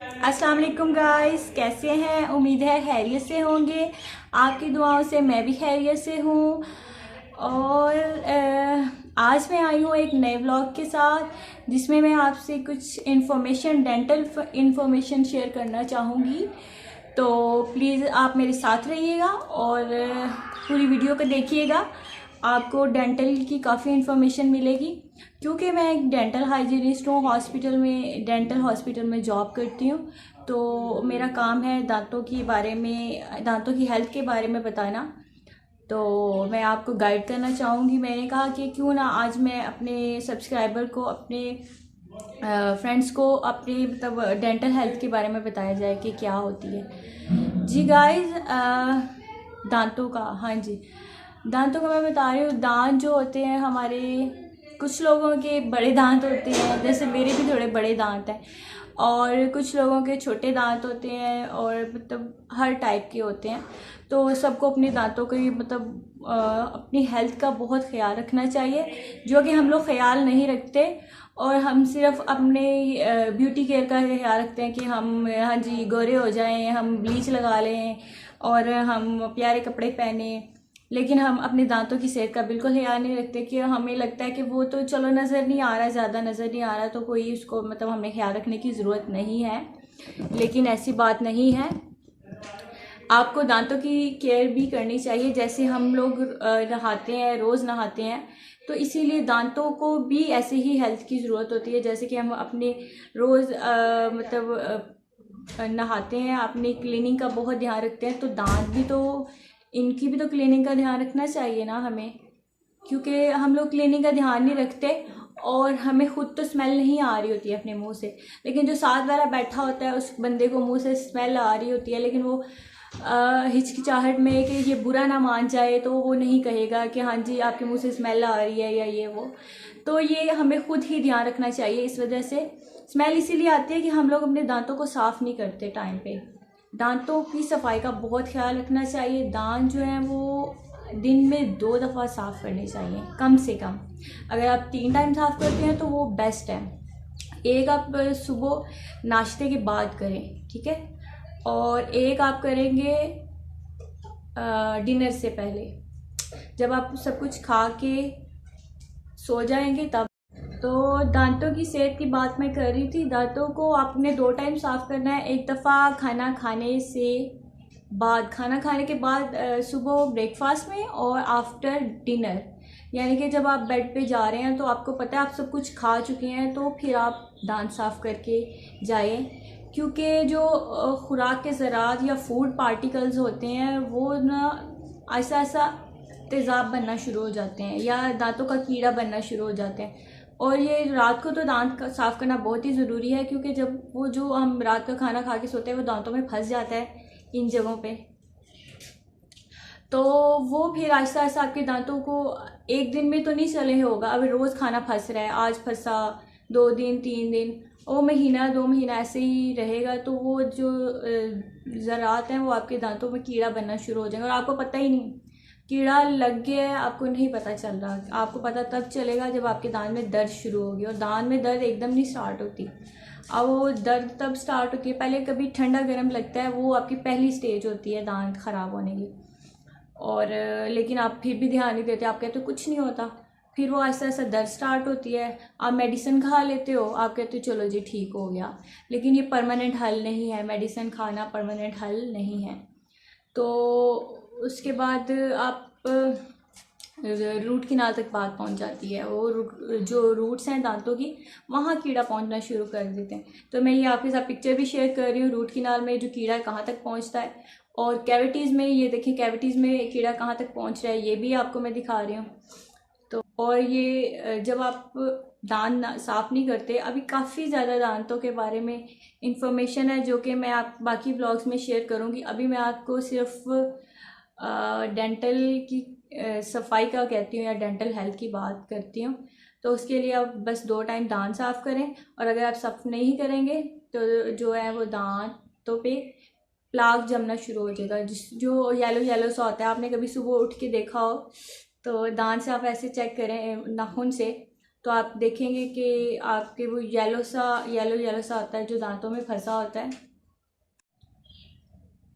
अस्सलाम वालेकुम गाइस, कैसे हैं? उम्मीद है खैरियत से होंगे। आपकी दुआओं से मैं भी खैरियत से हूँ। और आज मैं आई हूँ एक नए व्लॉग के साथ, जिसमें मैं आपसे कुछ इन्फॉर्मेशन, डेंटल इन्फॉर्मेशन शेयर करना चाहूँगी। तो प्लीज़ आप मेरे साथ रहिएगा और पूरी वीडियो को देखिएगा। आपको डेंटल की काफ़ी इन्फॉर्मेशन मिलेगी, क्योंकि मैं एक डेंटल हाइजीनिस्ट हूँ। हॉस्पिटल में, डेंटल हॉस्पिटल में जॉब करती हूँ। तो मेरा काम है दांतों के बारे में, दांतों की हेल्थ के बारे में बताना। तो मैं आपको गाइड करना चाहूँगी। मैंने कहा कि क्यों ना आज मैं अपने सब्सक्राइबर को, अपने फ्रेंड्स को अपनी मतलब डेंटल हेल्थ के बारे में बताया जाए कि क्या होती है। जी गाइस, दांतों का, हाँ जी, दांतों का मैं बता रही हूँ। दांत जो होते हैं हमारे, कुछ लोगों के बड़े दांत होते हैं, जैसे मेरे भी थोड़े बड़े दांत हैं, और कुछ लोगों के छोटे दांत होते हैं, और मतलब हर टाइप के होते हैं। तो सबको अपने दांतों की मतलब अपनी हेल्थ का बहुत ख्याल रखना चाहिए, जो कि हम लोग ख्याल नहीं रखते। और हम सिर्फ अपने ब्यूटी केयर का ख्याल रखते हैं कि हम, हाँ जी, गोरे हो जाएं, हम ब्लीच लगा लें और हम प्यारे कपड़े पहने। लेकिन हम अपने दांतों की सेहत का बिल्कुल ख्याल नहीं रखते, कि हमें लगता है कि वो तो चलो नज़र नहीं आ रहा, ज़्यादा नज़र नहीं आ रहा, तो कोई उसको मतलब हमें ख्याल रखने की ज़रूरत नहीं है। लेकिन ऐसी बात नहीं है। आपको दांतों की केयर भी करनी चाहिए। जैसे हम लोग नहाते हैं, रोज़ नहाते हैं, तो इसीलिए दांतों को भी ऐसे ही हेल्थ की ज़रूरत होती है। जैसे कि हम अपने रोज़ नहाते हैं, अपनी क्लीनिंग का बहुत ध्यान रखते हैं, तो दांत भी तो, इनकी भी तो क्लीनिंग का ध्यान रखना चाहिए ना हमें। क्योंकि हम लोग क्लीनिंग का ध्यान नहीं रखते, और हमें खुद तो स्मेल नहीं आ रही होती है अपने मुंह से, लेकिन जो साथ वाला बैठा होता है उस बंदे को मुंह से स्मेल आ रही होती है, लेकिन वो हिचकिचाहट में कि ये बुरा ना मान जाए, तो वो नहीं कहेगा कि हाँ जी आपके मुंह से स्मेल आ रही है या ये वो। तो ये हमें खुद ही ध्यान रखना चाहिए। इस वजह से स्मेल इसीलिए आती है कि हम लोग अपने दांतों को साफ़ नहीं करते टाइम पे। दांतों की सफाई का बहुत ख्याल रखना चाहिए। दांत जो है वो दिन में 2 दफ़ा साफ़ करने चाहिए कम से कम। अगर आप 3 टाइम साफ़ करते हैं तो वो बेस्ट है। एक आप सुबह नाश्ते के बाद करें, ठीक है, और एक आप करेंगे डिनर से पहले, जब आप सब कुछ खा के सो जाएंगे तब। तो दांतों की सेहत की बात मैं कर रही थी। दांतों को आपने 2 टाइम साफ़ करना है। एक दफ़ा खाना खाने से बाद, खाना खाने के बाद सुबह ब्रेकफास्ट में, और आफ्टर डिनर, यानी कि जब आप बेड पे जा रहे हैं तो आपको पता है आप सब कुछ खा चुके हैं, तो फिर आप दांत साफ़ करके जाएं। क्योंकि जो खुराक के ज़रात या फूड पार्टिकल्स होते हैं वो ना ऐसा ऐसा तेज़ाब बनना शुरू हो जाते हैं, या दांतों का कीड़ा बनना शुरू हो जाते हैं। और ये रात को तो दांत साफ़ करना बहुत ही ज़रूरी है, क्योंकि जब वो जो हम रात का खाना खा के सोते हैं वो दांतों में फंस जाता है इन जगहों पे। तो वो फिर आहिस्ता आहिस्ता आपके दांतों को, एक दिन में तो नहीं चले होगा, अब रोज़ खाना फंस रहा है, आज फंसा, 2 दिन 3 दिन, वो महीना 2 महीना ऐसे ही रहेगा, तो वो जो ज़रात हैं वो आपके दांतों में कीड़ा बनना शुरू हो जाएगा, और आपको पता ही नहीं कीड़ा लग गया है, आपको नहीं पता चल रहा। आपको पता तब चलेगा जब आपके दांत में दर्द शुरू होगी, और दांत में दर्द एकदम नहीं स्टार्ट होती। अब वो दर्द तब स्टार्ट होती है, पहले कभी ठंडा गर्म लगता है, वो आपकी पहली स्टेज होती है दांत ख़राब होने की। और लेकिन आप फिर भी ध्यान नहीं देते, आप कहते हो कुछ नहीं होता। फिर वो ऐसा ऐसा दर्द स्टार्ट होती है, आप मेडिसिन खा लेते हो, आप कहते हो चलो जी ठीक हो गया। लेकिन ये परमानेंट हल नहीं है, मेडिसिन खाना परमानेंट हल नहीं है। तो उसके बाद आप रूट किनाल तक बात पहुंच जाती है। वो जो रूट्स हैं दांतों की, वहाँ कीड़ा पहुंचना शुरू कर देते हैं। तो मैं ये आपके साथ पिक्चर भी शेयर कर रही हूँ, रूट किनाल में जो कीड़ा कहाँ तक पहुंचता है, और कैविटीज़ में, ये देखिए कैविटीज़ में कीड़ा कहाँ तक पहुंच रहा है, ये भी आपको मैं दिखा रही हूँ। तो और ये जब आप दांत साफ़ नहीं करते, अभी काफ़ी ज़्यादा दांतों के बारे में इंफॉर्मेशन है जो कि मैं आप बाकी ब्लॉग्स में शेयर करूँगी। अभी मैं आपको सिर्फ डेंटल की सफाई का कहती हूँ, या डेंटल हेल्थ की बात करती हूँ। तो उसके लिए आप बस 2 टाइम दांत साफ़ करें, और अगर आप साफ़ नहीं करेंगे तो जो है वो दांतों पे प्लाक जमना शुरू हो जाएगा, जिस जो येलो येलो सा होता है। आपने कभी सुबह उठ के देखा हो, तो दांत से आप ऐसे चेक करें नाखून से, तो आप देखेंगे कि आपके वो येलो सा आता है जो दांतों में फंसा होता है,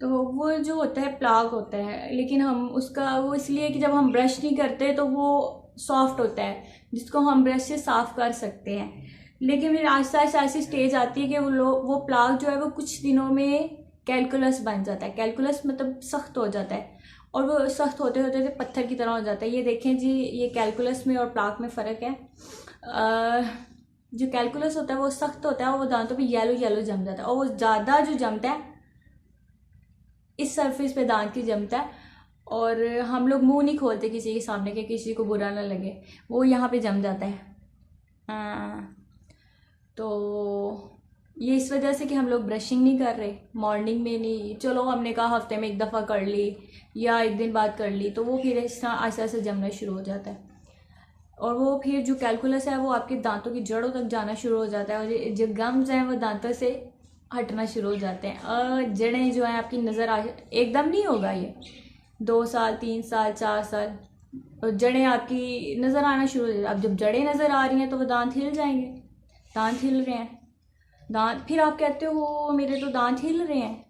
तो वो जो होता है प्लाक होता है। लेकिन हम उसका वो इसलिए कि जब हम ब्रश नहीं करते तो वो सॉफ्ट होता है, जिसको हम ब्रश से साफ़ कर सकते हैं। लेकिन फिर आहिस्ता आहिस्ता ऐसी स्टेज आती है कि वो प्लाक जो है वो कुछ दिनों में कैलकुलस बन जाता है। कैलकुलस मतलब सख्त हो जाता है, और वो सख्त होते होते पत्थर की तरह हो जाता है। ये देखें जी, ये कैलकुलस में और प्लाक में फ़र्क है। जो कैलकुलस होता है वो सख्त होता है और वो दांतों पे येलो येलो जम जाता है, और वो ज़्यादा जो जमता है इस सरफेस पे दांत की जमता है। और हम लोग मुंह नहीं खोलते किसी के सामने के, किसी को बुरा ना लगे, वो यहाँ पे जम जाता है। तो ये इस वजह से कि हम लोग ब्रशिंग नहीं कर रहे मॉर्निंग में, नहीं चलो हमने कहा हफ्ते में एक दफ़ा कर ली या एक दिन बाद कर ली, तो वो फिर इस तरह आहिस्ता आहिस्ता जमना शुरू हो जाता है। और वो फिर जो कैलकुलस है वो आपके दांतों की जड़ों तक जाना शुरू हो जाता है, और जो गम्स हैं वो दांतों से हटना शुरू हो जाते हैं। और जड़ें जो हैं आपकी नज़र आ, एकदम नहीं होगा ये, 2 साल 3 साल 4 साल, और जड़ें आपकी नज़र आना शुरू हो जाती है। अब जब जड़ें नज़र आ रही हैं तो वो दांत हिल जाएंगे। दांत हिल रहे हैं, दांत, फिर आप कहते हो मेरे तो दांत हिल रहे हैं।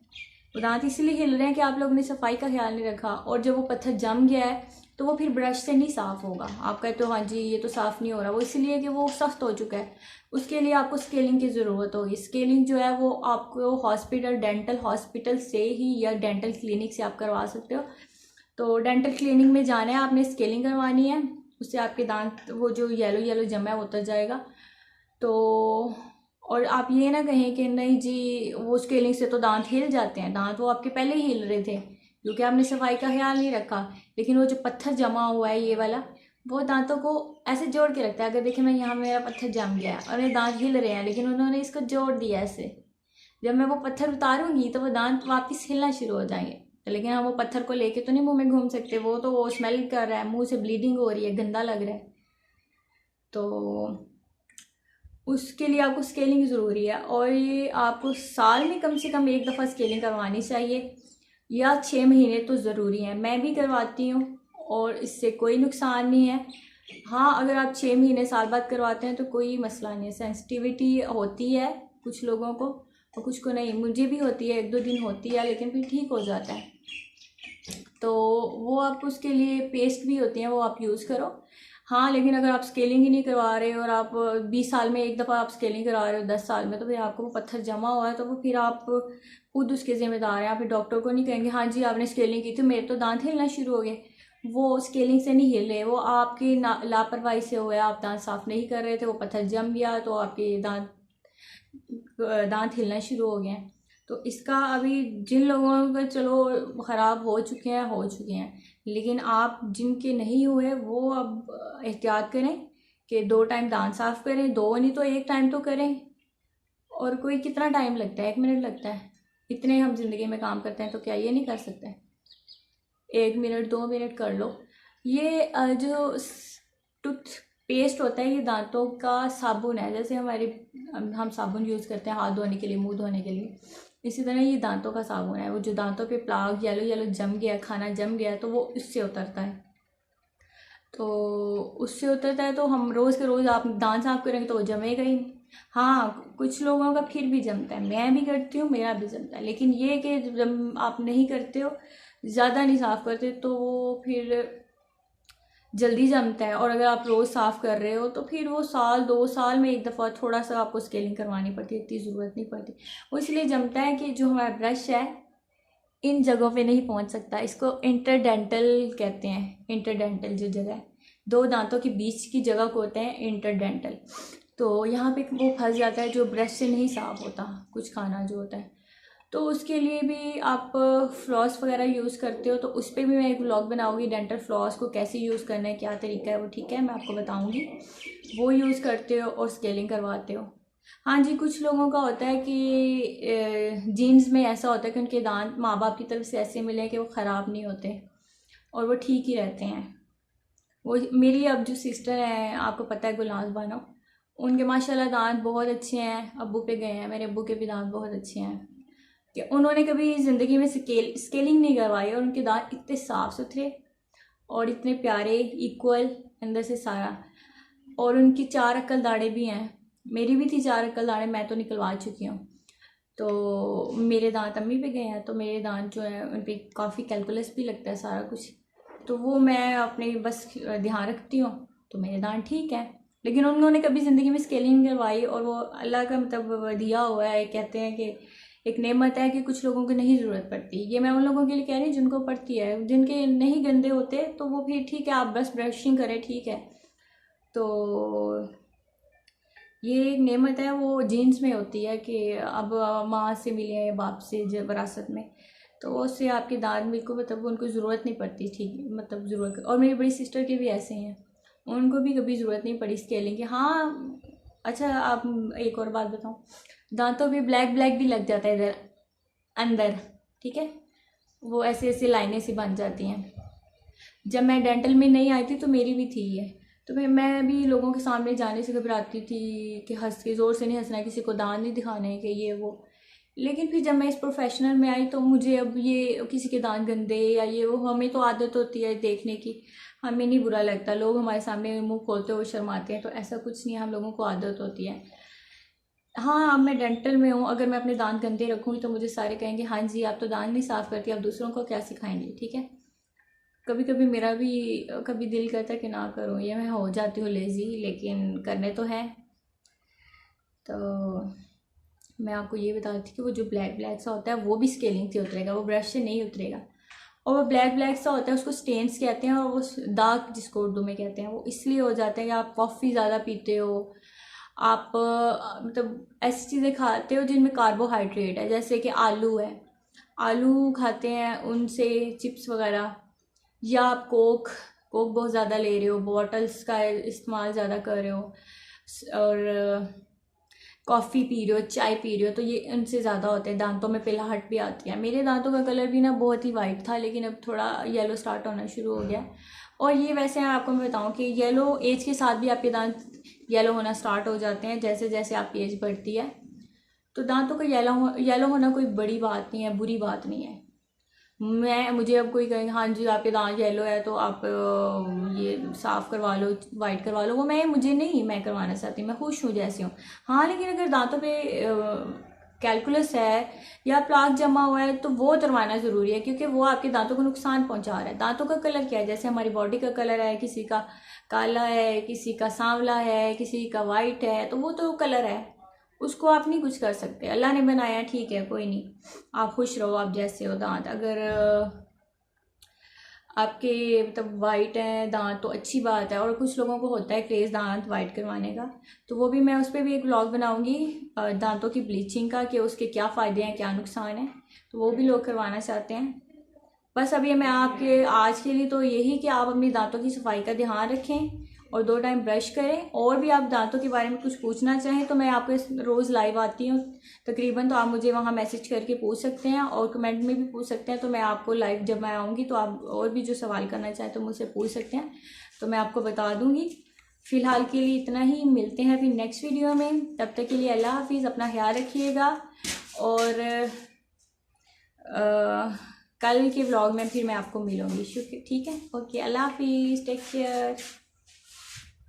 वो दांत इसलिए हिल रहे हैं कि आप लोगों ने सफाई का ख्याल नहीं रखा, और जब वो पत्थर जम गया है तो वो फिर ब्रश से नहीं साफ़ होगा। आप कहते हो हाँ जी ये तो साफ़ नहीं हो रहा, वो इसलिए कि वो सख्त हो चुका है। उसके लिए आपको स्केलिंग की ज़रूरत होगी। स्केलिंग जो है वो आपको हॉस्पिटल, डेंटल हॉस्पिटल से ही या डेंटल क्लिनिक से आप करवा सकते हो। तो डेंटल क्लिनिक में जाना है, आपने स्केलिंग करवानी है, उससे आपके दांत वो जो येलो येलो जमा है वो उतर जाएगा। तो और आप ये ना कहें कि नहीं जी वो स्केलिंग से तो दांत हिल जाते हैं, दांत वो आपके पहले ही हिल रहे थे क्योंकि आपने सफाई का ख्याल नहीं रखा। लेकिन वो जो पत्थर जमा हुआ है ये वाला, वो दांतों को ऐसे जोड़ के रखता है। अगर देखें मैं यहाँ मेरा पत्थर जम गया है और ये दांत हिल रहे हैं, लेकिन उन्होंने इसको जोड़ दिया ऐसे। जब मैं वो पत्थर उतारूंगी तो वो दांत वापस हिलना शुरू हो जाएंगे। लेकिन हम वो पत्थर को लेके तो नहीं मुंह में घूम सकते, वो तो वो स्मेल कर रहा है, मुंह से ब्लीडिंग हो रही है, गंदा लग रहा है। तो उसके लिए आपको स्केलिंग ज़रूरी है, और ये आपको साल में कम से कम एक दफ़ा स्केलिंग करवानी चाहिए, या 6 महीने तो ज़रूरी है। मैं भी करवाती हूँ और इससे कोई नुकसान नहीं है। हाँ, अगर आप 6 महीने साल बाद करवाते हैं तो कोई मसला नहीं है। सेंसिटिविटी होती है कुछ लोगों को और कुछ को नहीं, मुझे भी होती है, 1-2 दिन होती है, लेकिन फिर ठीक हो जाता है। तो वो आप उसके लिए पेस्ट भी होती हैं, वो आप यूज़ करो। हाँ, लेकिन अगर आप स्केलिंग ही नहीं करवा रहे और आप 20 साल में एक दफ़ा आप स्केलिंग करवा रहे हो, 10 साल में, तो फिर आपको वो पत्थर जमा हुआ है तो वो फिर आप खुद उसके ज़िम्मेदार हैं। आप फिर डॉक्टर को नहीं कहेंगे हाँ जी आपने स्केलिंग की थी मेरे तो दांत हिलना शुरू हो गए। वो स्केलिंग से नहीं हिले, वो आपकी लापरवाही से हुआ, आप दांत साफ़ नहीं कर रहे थे, वो पत्थर जम गया तो आपके दांत हिलना शुरू हो गए हैं। तो इसका अभी जिन लोगों का चलो ख़राब हो चुके हैं, लेकिन आप जिनके नहीं हुए वो अब एहतियात करें कि 2 टाइम दांत साफ़ करें, 2 नहीं तो 1 टाइम तो करें। और कोई कितना टाइम लगता है, 1 मिनट लगता है, इतने हम ज़िंदगी में काम करते हैं, तो क्या ये नहीं कर सकते? 1 मिनट 2 मिनट कर लो। ये जो टूथ पेस्ट होता है ये दांतों का साबुन है। जैसे हम साबुन यूज़ करते हैं हाथ धोने के लिए, मुंह धोने के लिए, इसी तरह ये दांतों का साबुन है। वो जो दांतों पे प्लाक येलो येलो जम गया, खाना जम गया, तो वो इससे उतरता है। तो उससे उतरता है तो हम रोज़ के रोज़ आप दांत साफ करेंगे तो वो जमेगा ही नहीं। हाँ, कुछ लोगों का फिर भी जमता है, मैं भी करती हूँ, मेरा भी जमता है। लेकिन ये कि जब आप नहीं करते हो, ज़्यादा नहीं साफ़ करते, तो वो फिर जल्दी जमता है। और अगर आप रोज़ साफ़ कर रहे हो तो फिर वो साल 2 साल में एक दफ़ा थोड़ा सा आपको स्केलिंग करवानी पड़ती है, इतनी ज़रूरत नहीं पड़ती। वो इसलिए जमता है कि जो हमारा ब्रश है इन जगहों पे नहीं पहुंच सकता। इसको इंटरडेंटल कहते हैं। इंटरडेंटल जो जगह है, 2 दांतों के बीच की जगह को होते हैं इंटरडेंटल। तो यहाँ पे वो फंस जाता है जो ब्रश से नहीं साफ़ होता, कुछ खाना जो होता है। तो उसके लिए भी आप फ्लॉस वगैरह यूज़ करते हो, तो उस पर भी मैं एक व्लॉग बनाऊंगी, डेंटल फ्लॉस को कैसे यूज़ करना है, क्या तरीका है वो, ठीक है, मैं आपको बताऊंगी। वो यूज़ करते हो और स्केलिंग करवाते हो। हाँ जी, कुछ लोगों का होता है कि जीन्स में ऐसा होता है कि उनके दांत माँ बाप की तरफ से ऐसे मिले कि वो ख़राब नहीं होते और वो ठीक ही रहते हैं। वो मेरी अब जो सिस्टर है, आपको पता है, गुलनाज बानो, उनके माशाल्लाह दांत बहुत अच्छे हैं। अब्बू पे गए हैं, मेरे अब्बू के भी दांत बहुत अच्छे हैं कि उन्होंने कभी ज़िंदगी में स्केलिंग नहीं करवाई, और उनके दांत इतने साफ़ सुथरे और इतने प्यारे, इक्वल अंदर से सारा। और उनकी 4 अक्ल दाढ़ें भी हैं, मेरी भी थी 4 अक्ल दाढ़ें, मैं तो निकलवा चुकी हूँ। तो मेरे दांत अम्मी पे गए हैं, तो मेरे दांत जो है उन पर काफ़ी कैलकुलस भी लगता है सारा कुछ, तो वो मैं अपने बस ध्यान रखती हूँ, तो मेरे दांत ठीक है। लेकिन उन्होंने कभी ज़िंदगी में स्केलिंग नहीं करवाई, और वो अल्लाह का मतलब दिया हुआ है, कहते हैं कि एक नेमत है कि कुछ लोगों को नहीं ज़रूरत पड़ती। ये मैं उन लोगों के लिए कह रही हूँ जिनको पड़ती है, जिनके नहीं गंदे होते तो वो फिर ठीक है, आप बस ब्रशिंग करें, ठीक है। तो ये एक नेमत है, वो जीन्स में होती है कि अब माँ से मिले हैं, बाप से जब विरासत में, तो उससे आपके दांत बिल्कुल मतलब उनको ज़रूरत नहीं पड़ती, ठीक मतलब ज़रूरत। और मेरी बड़ी सिस्टर के भी ऐसे हैं, उनको भी कभी ज़रूरत नहीं पड़ी स्केलिंग की। हाँ अच्छा, आप एक और बात बताऊँ, दांतों पे ब्लैक ब्लैक भी लग जाता है इधर अंदर, ठीक है, वो ऐसे ऐसे लाइनें सी बन जाती हैं। जब मैं डेंटल में नहीं आई थी तो मेरी भी थी ये, तो मैं भी लोगों के सामने जाने से घबराती थी कि हंस के, ज़ोर से नहीं हंसना, किसी को दांत नहीं दिखाने कि ये वो। लेकिन फिर जब मैं इस प्रोफेशनल में आई तो मुझे अब ये किसी के दांत गंदे या ये वो, हमें तो आदत होती है देखने की, हमें नहीं बुरा लगता, लोग हमारे सामने मुंह खोलते हुए शर्माते हैं, तो ऐसा कुछ नहीं है, हम लोगों को आदत होती है। हाँ, अब मैं डेंटल में हूँ, अगर मैं अपने दांत गंदे रखूँगी तो मुझे सारे कहेंगे हाँ जी आप तो दांत नहीं साफ़ करती, आप दूसरों को क्या सिखाएंगे, ठीक है। कभी कभी मेरा भी कभी दिल करता है कि ना करूँ ये, मैं हो जाती हूँ लेज़ी, लेकिन करने तो है। तो मैं आपको ये बता रही थी कि वो जो ब्लैक ब्लैक सा होता है वो भी स्केलिंग से उतरेगा, वो ब्रश से नहीं उतरेगा। और वो ब्लैक ब्लैक सा होता है उसको स्टेन्स कहते हैं, और वो दाग जिसको उर्दू में कहते हैं, वो इसलिए हो जाते हैं कि आप कॉफ़ी ज़्यादा पीते हो, आप मतलब ऐसी चीज़ें खाते हो जिनमें कार्बोहाइड्रेट है, जैसे कि आलू है, आलू खाते हैं उनसे, चिप्स वगैरह, या आप कोक कोक बहुत ज़्यादा ले रहे हो, बॉटल्स का इस्तेमाल ज़्यादा कर रहे हो, और कॉफ़ी पी रहे हो, चाय पी रहे हो, तो ये उनसे ज़्यादा होते हैं, दांतों में पिलाहट भी आती है। मेरे दांतों का कलर भी ना बहुत ही वाइट था, लेकिन अब थोड़ा येलो स्टार्ट होना शुरू हो गया। और ये वैसे आपको मैं बताऊं कि येलो एज के साथ भी आपके दांत येलो होना स्टार्ट हो जाते हैं, जैसे जैसे आपकी एज बढ़ती है। तो दांतों का येलो होना कोई बड़ी बात नहीं है, बुरी बात नहीं है। मुझे अब कोई कहे हाँ जी आपके दांत येलो है तो आप ये साफ़ करवा लो, वाइट करवा लो, वो मुझे नहीं, मैं करवाना चाहती, मैं खुश हूँ जैसी हूँ। हाँ लेकिन अगर दांतों पे कैलकुलस है या प्लाक जमा हुआ है तो वो उतरवाना ज़रूरी है, क्योंकि वो आपके दांतों को नुकसान पहुंचा रहा है। दांतों का कलर क्या है, जैसे हमारी बॉडी का कलर है, किसी का काला है, किसी का सांवला है, किसी का वाइट है, तो वो तो कलर है, उसको आप नहीं कुछ कर सकते, अल्लाह ने बनाया, ठीक है कोई नहीं, आप खुश रहो आप जैसे हो। दांत अगर आपके मतलब वाइट हैं दांत तो अच्छी बात है, और कुछ लोगों को होता है क्रेज़ दांत वाइट करवाने का, तो वो भी मैं उस पर भी एक व्लॉग बनाऊंगी दांतों की ब्लीचिंग का, कि उसके क्या फ़ायदे हैं क्या नुकसान है, तो वो भी लोग करवाना चाहते हैं। बस अभी मैं आपके आज के लिए तो यही कि आप अपनी दांतों की सफाई का ध्यान रखें और 2 टाइम ब्रश करें। और भी आप दांतों के बारे में कुछ पूछना चाहें तो मैं आपको रोज़ लाइव आती हूँ तकरीबन, तो आप मुझे वहाँ मैसेज करके पूछ सकते हैं, और कमेंट में भी पूछ सकते हैं, तो मैं आपको लाइव जब मैं आऊँगी तो आप और भी जो सवाल करना चाहें तो मुझसे पूछ सकते हैं, तो मैं आपको बता दूँगी। फ़िलहाल के लिए इतना ही, मिलते हैं फिर नेक्स्ट वीडियो में, तब तक के लिए अल्लाह हाफिज़, अपना ख्याल रखिएगा। और कल के व्लॉग में फिर मैं आपको मिलूँगी, शुक्रिया, ठीक है, ओके, अल्लाह हाफिज़, टेक केयर।